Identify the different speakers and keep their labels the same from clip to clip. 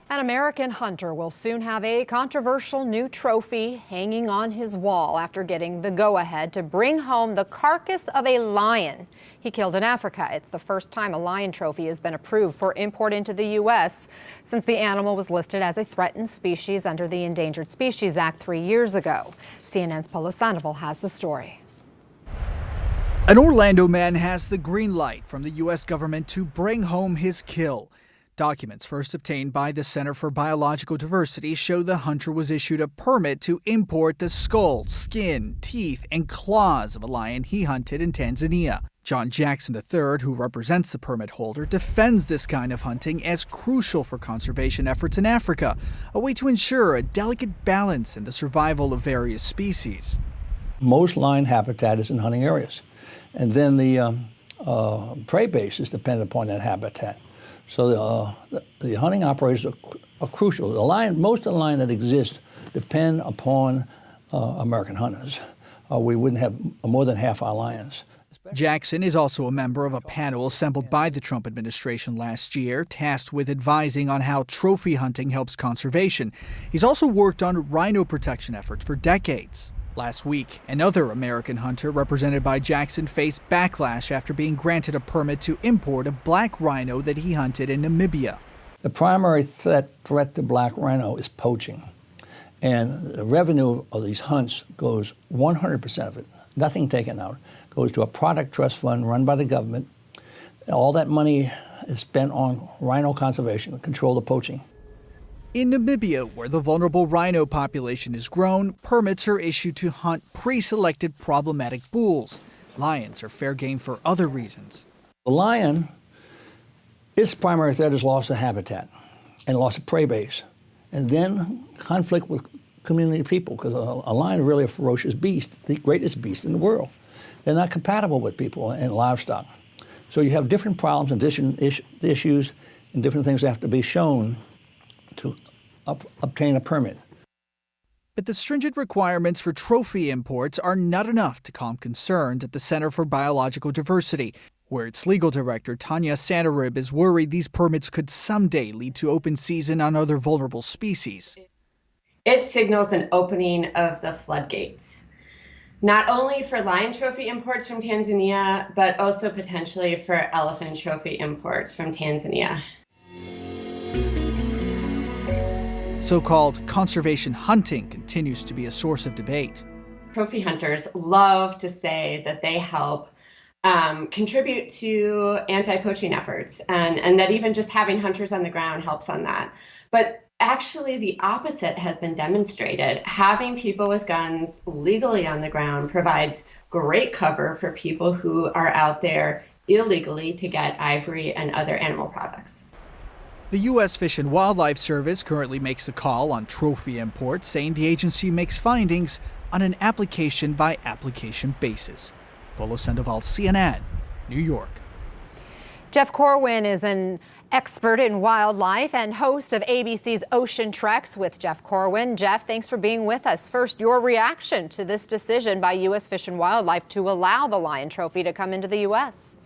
Speaker 1: An American hunter will soon have a controversial new trophy hanging on his wall after getting the go-ahead to bring home the carcass of a lion he killed in Africa. It's the first time a lion trophy has been approved for import into the U.S. since the animal was listed as a threatened species under the Endangered Species Act 3 years ago. CNN's Polo Sandoval has the story.
Speaker 2: An Orlando man has the green light from the U.S. government to bring home his kill. Documents first obtained by the Center for Biological Diversity show the hunter was issued a permit to import the skull, skin, teeth, and claws of a lion he hunted in Tanzania. John Jackson III, who represents the permit holder, defends this kind of hunting as crucial for conservation efforts in Africa, a way to ensure a delicate balance in the survival of various species.
Speaker 3: Most lion habitat is in hunting areas, and then the prey bases depend upon that habitat. So the hunting operators are crucial. Most of the lion that exists depend upon American hunters. We wouldn't have more than half our lions.
Speaker 2: Jackson is also a member of a panel assembled by the Trump administration last year, tasked with advising on how trophy hunting helps conservation. He's also worked on rhino protection efforts for decades. Last week, another American hunter represented by Jackson faced backlash after being granted a permit to import a black rhino that he hunted in Namibia.
Speaker 3: The primary threat to black rhino is poaching. And the revenue of these hunts goes 100% of it, nothing taken out, goes to a product trust fund run by the government. All that money is spent on rhino conservation, control the poaching.
Speaker 2: In Namibia, where the vulnerable rhino population is grown, permits are issued to hunt pre-selected problematic bulls. Lions are fair game for other reasons.
Speaker 3: The lion, its primary threat is loss of habitat and loss of prey base, and then conflict with community people, because a lion is really a ferocious beast, the greatest beast in the world. They're not compatible with people and livestock. So you have different problems and different issues and different things that have to be shown to obtain a permit.
Speaker 2: But the stringent requirements for trophy imports are not enough to calm concerns at the Center for Biological Diversity, where its legal director, Tanya Santarib, is worried these permits could someday lead to open season on other vulnerable species.
Speaker 4: It signals an opening of the floodgates, not only for lion trophy imports from Tanzania, but also potentially for elephant trophy imports from Tanzania.
Speaker 2: So-called conservation hunting continues to be a source of debate.
Speaker 4: Trophy hunters love to say that they help contribute to anti-poaching efforts, and that even just having hunters on the ground helps on that. But actually, the opposite has been demonstrated. Having people with guns legally on the ground provides great cover for people who are out there illegally to get ivory and other animal products.
Speaker 2: The U.S. Fish and Wildlife Service currently makes a call on trophy imports, saying the agency makes findings on an application-by-application basis. Polo Sandoval, CNN, New York.
Speaker 1: Jeff Corwin is an expert in wildlife and host of ABC's Ocean Treks with Jeff Corwin. Jeff, thanks for being with us. First, your reaction to this decision by U.S. Fish and Wildlife to allow the lion trophy to come into the U.S.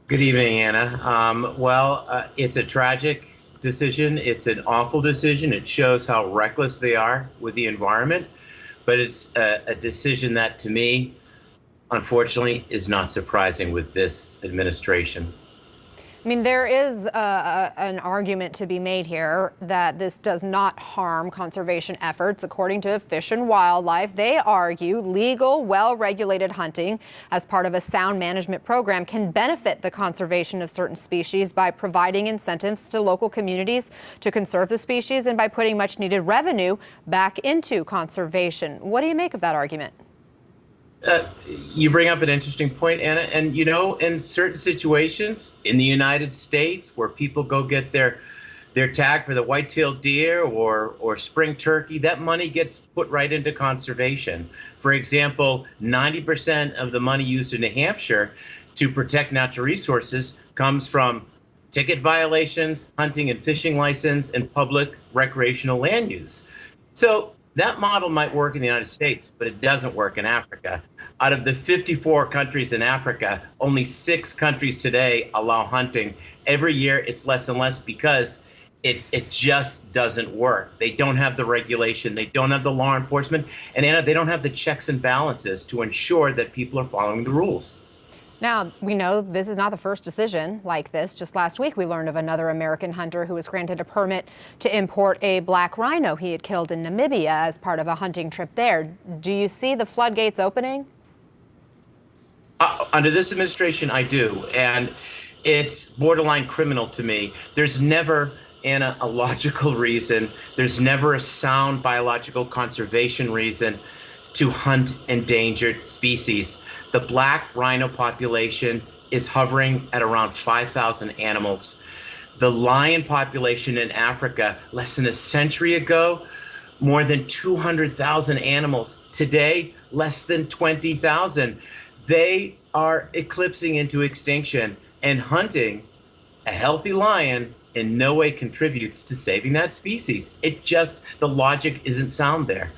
Speaker 5: Good evening, Anna. It's a tragic decision. It's an awful decision. It shows how reckless they are with the environment. But it's a decision that, to me, unfortunately, is not surprising with this administration.
Speaker 1: I mean, there is an argument to be made here that this does not harm conservation efforts. According to Fish and Wildlife, they argue legal, well-regulated hunting as part of a sound management program can benefit the conservation of certain species by providing incentives to local communities to conserve the species and by putting much-needed revenue back into conservation. What do you make of that argument?
Speaker 5: You bring up an interesting point, Anna, and in certain situations in the United States where people go get their tag for the white-tailed deer or spring turkey, that money gets put right into conservation. For example, 90% of the money used in New Hampshire to protect natural resources comes from ticket violations, hunting and fishing license, and public recreational land use. So that model might work in the United States, but it doesn't work in Africa. Out of the 54 countries in Africa, only 6 countries today allow hunting. Every year, it's less and less because it just doesn't work. They don't have the regulation. They don't have the law enforcement. And Anna, they don't have the checks and balances to ensure that people are following the rules.
Speaker 1: Now, we know this is not the first decision like this. Just last week, we learned of another American hunter who was granted a permit to import a black rhino he had killed in Namibia as part of a hunting trip there. Do you see the floodgates opening?
Speaker 5: Under this administration, I do. And it's borderline criminal to me. There's never, Anna, a logical reason. There's never a sound biological conservation reason to hunt endangered species. The black rhino population is hovering at around 5,000 animals. The lion population in Africa, less than a century ago, more than 200,000 animals. Today, less than 20,000. They are eclipsing into extinction, and hunting a healthy lion in no way contributes to saving that species. The logic isn't sound there.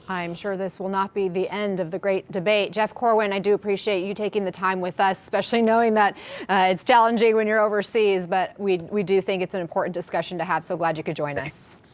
Speaker 1: I'm sure this will not be the end of the great debate. Jeff Corwin, I do appreciate you taking the time with us, especially knowing that it's challenging when you're overseas, but we do think it's an important discussion to have. So glad you could join us.